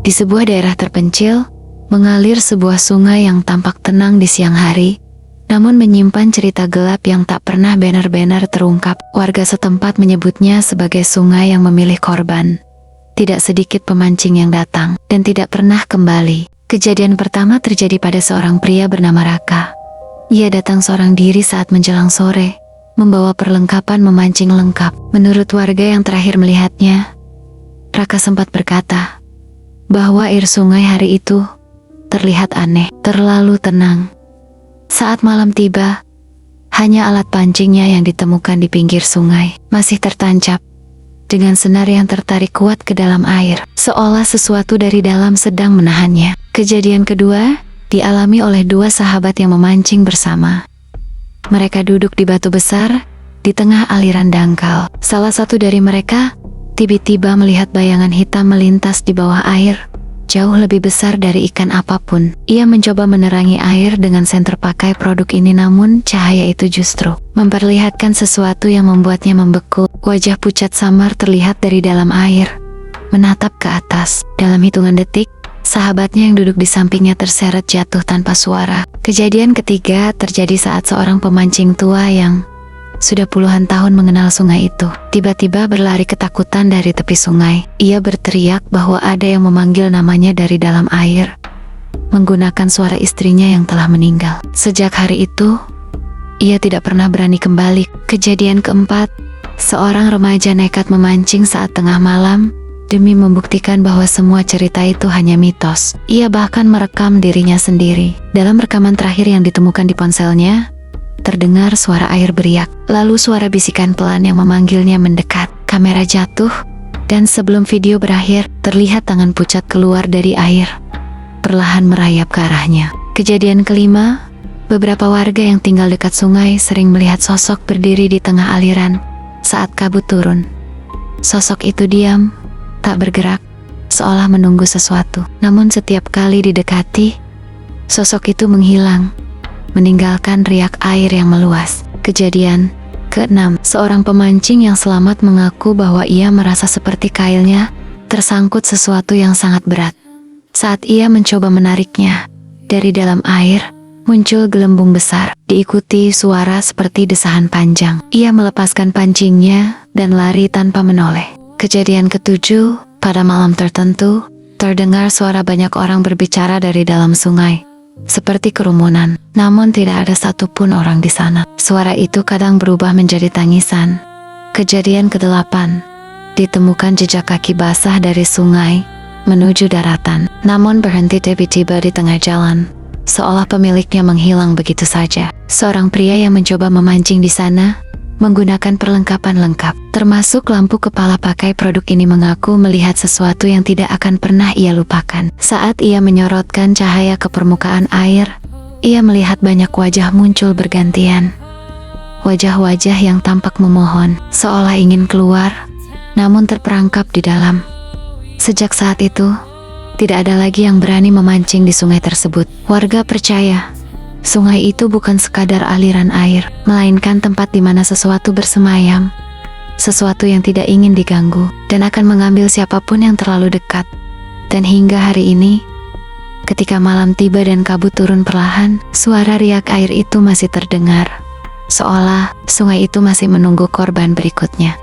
Di sebuah daerah terpencil, mengalir sebuah sungai yang tampak tenang di siang hari, namun menyimpan cerita gelap yang tak pernah benar-benar terungkap. Warga setempat menyebutnya sebagai sungai yang memilih korban. Tidak sedikit pemancing yang datang dan tidak pernah kembali. Kejadian pertama terjadi pada seorang pria bernama Raka. Ia datang seorang diri saat menjelang sore, membawa perlengkapan memancing lengkap. Menurut warga yang terakhir melihatnya, Raka sempat berkata bahwa air sungai hari itu terlihat aneh, terlalu tenang. Saat malam tiba, hanya alat pancingnya yang ditemukan di pinggir sungai masih tertancap dengan senar yang tertarik kuat ke dalam air, seolah sesuatu dari dalam sedang menahannya. Kejadian kedua dialami oleh dua sahabat yang memancing bersama. Mereka duduk di batu besar di tengah aliran dangkal. Salah satu dari mereka tiba-tiba melihat bayangan hitam melintas di bawah air, jauh lebih besar dari ikan apapun. Ia mencoba menerangi air dengan senter pakai produk ini, namun cahaya itu justru memperlihatkan sesuatu yang membuatnya membeku. Wajah pucat samar terlihat dari dalam air, menatap ke atas. Dalam hitungan detik, sahabatnya yang duduk di sampingnya terseret jatuh tanpa suara. Kejadian ketiga terjadi saat seorang pemancing tua yang sudah puluhan tahun mengenal sungai itu tiba-tiba berlari ketakutan dari tepi sungai. Ia berteriak bahwa ada yang memanggil namanya dari dalam air, menggunakan suara istrinya yang telah meninggal. Sejak hari itu, ia tidak pernah berani kembali. Kejadian keempat, seorang remaja nekat memancing saat tengah malam demi membuktikan bahwa semua cerita itu hanya mitos. Ia bahkan merekam dirinya sendiri. Dalam rekaman terakhir yang ditemukan di ponselnya, terdengar suara air beriak, lalu suara bisikan pelan yang memanggilnya mendekat. Kamera jatuh, dan sebelum video berakhir, terlihat tangan pucat keluar dari air, perlahan merayap ke arahnya. Kejadian kelima, beberapa warga yang tinggal dekat sungai sering melihat sosok berdiri di tengah aliran saat kabut turun. Sosok itu diam, tak bergerak, seolah menunggu sesuatu. Namun setiap kali didekati, sosok itu menghilang, meninggalkan riak air yang meluas. Kejadian keenam, seorang pemancing yang selamat mengaku bahwa ia merasa seperti kailnya tersangkut sesuatu yang sangat berat. Saat ia mencoba menariknya, dari dalam air muncul gelembung besar, diikuti suara seperti desahan panjang. Ia melepaskan pancingnya dan lari tanpa menoleh. Kejadian ketujuh, pada malam tertentu, terdengar suara banyak orang berbicara dari dalam sungai, seperti kerumunan, namun tidak ada satupun orang di sana. Suara itu kadang berubah menjadi tangisan. Kejadian kedelapan, ditemukan jejak kaki basah dari sungai menuju daratan, namun berhenti tiba-tiba di tengah jalan, seolah pemiliknya menghilang begitu saja. Seorang pria yang mencoba memancing di sana menggunakan perlengkapan lengkap, termasuk lampu kepala pakai produk ini, mengaku melihat sesuatu yang tidak akan pernah ia lupakan. Saat ia menyorotkan cahaya ke permukaan air, ia melihat banyak wajah muncul bergantian. Wajah-wajah yang tampak memohon, seolah ingin keluar, namun terperangkap di dalam. Sejak saat itu, tidak ada lagi yang berani memancing di sungai tersebut. Warga percaya sungai itu bukan sekadar aliran air, melainkan tempat di mana sesuatu bersemayam, sesuatu yang tidak ingin diganggu, dan akan mengambil siapapun yang terlalu dekat. Dan hingga hari ini, ketika malam tiba dan kabut turun perlahan, suara riak air itu masih terdengar, seolah sungai itu masih menunggu korban berikutnya.